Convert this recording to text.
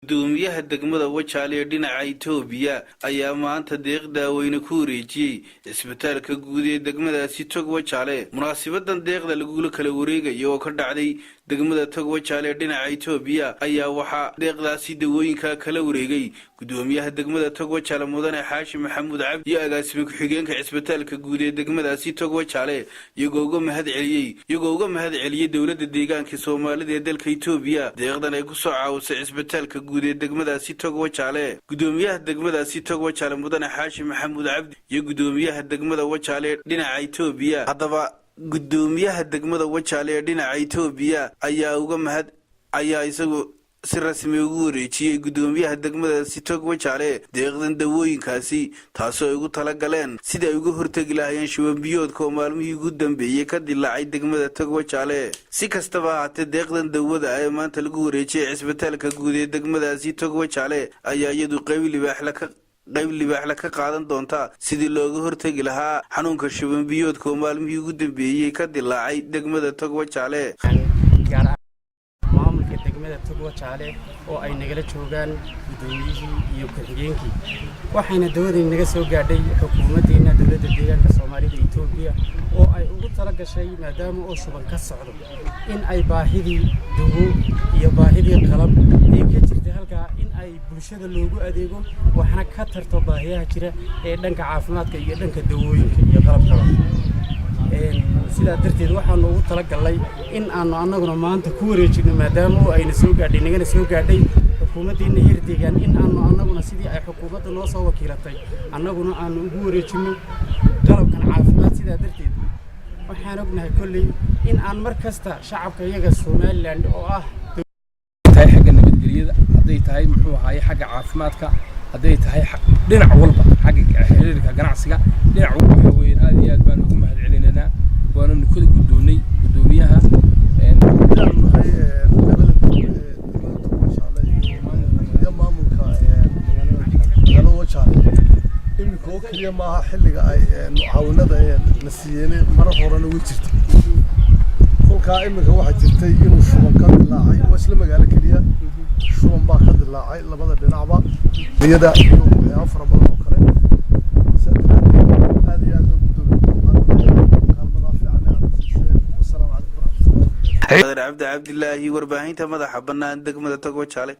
gudoomiyaha degmada Wajaale ee dhinaca Itoobiya ayaa maanta deeq daaweyne ku wareejiyay isbitaalka guud ee degmadaasi Tog Wajaale. Munaasabaddan deeqda lagu kala wareegayo oo ka dhacday degmada Tog Wajaale ee dhinaca Itoobiya ayaa waxa deeqdaasi daawooyinka kala wareegay gudoomiyaha degmada Tog Wajaale Mudane Xaashi Maxamuud Cabdi iyo agaasime ku-xigeenka isbitaalka guud ee degmadaasi Tog Wajaale iyagoo uga mahad celiyay dawladda deegaanka Soomaalida ee dalka Itoobiya. Deeqdan ay ku soo caawisay isbitaalka guud ee degmadaasi Tog Wajaale. Gudoomiyaha degmadaasi Tog Wajaale Mudane Xaashi Maxamuud Cabdi iyo gudoomiyaha degmada Wajaale dhinaca Itoobiya. Haddaba gudoomiyaha degmada Wajaale ee dhinaca Itoobiya ayaa isagu si rasmi ugu wareejiyay gudoomiyaha degmadaasi Tog Wajaale deeqdan daawooyinkaasi taasoo ay ugu tala galeen sidii ay uga hortagi lahaayeen shuban biyoodka oo maalmihii ugu dambeeyay ka dilaacay degmada Tog Wajaale. Si kastaba ha ahaatee deeqdan daawada ee maanta lagu wareejiyay isbitaalka guud ee degmadaasi Tog Wajaale ayaa iyadu qayb libaax la ka qaadan doonta sidii looga hortagi lahaa xanuunka shuban biyoodka oo maalmihii ugu dambeeyay ka dilaacay degmada Tog Wajaale. degmada Tog Wajaale oo ay nagala joogaan gudoomiyihii iyo ku-xigeenkii waxayna dawladda naga soo gaadhay xukuumaddeena dawladda deegaanka Soomaalida Itoobiya oo ay ugu tala gashay maadaama oo shuban ka socdo in ay baahidii dawo iyo baahidii qalab ay ka jirtay halka in ay bulshada loogu adeego waxna ka tarto baahiyaha jira ee dhanka caafimaadka iyo dhanka dawooyinka iyo qalabka sidaa darteed waxaanu ugu tala galay in aanu annaguna maanta ku wareejino maadaama oo ayna soo gaadhay nagana soo gaadhay xukuumaddeena heer deegaan in aanu annaguna sidii ay xukuumadda noo soo wakiilatay annaguna aanu ugu wareejino qalabkan caafimaad. sidaa darteed waxaan ognahay kolley in aan mar kasta shacabka iyaga Somaliland oo ah tahay xagga nabadgelyada hadday tahay muxuu ahaay xagga caafimaadka hadday tahay dhinac walba xagga xiriirka ganacsiga dhinac walba weyn aad iyo aad baan ugu mahad celinayna waana kula gudoomiyaha imikoo kaliya maaha xilliga ay mucaawanada la siiyeen marar horena ugu jirtay kolkaa imika waxaa jirtay inuu shuban ka dilaacay waa isla magaalo keliya shuban baa ka dilaacay labada dhinacba iyada iyo waxyaabo fara badan oo kale aad iyo aad ugu kaalmada fiican Cabdi Cabdilaahi warbaahinta madaxa bannaan degmada Tog Wajaale.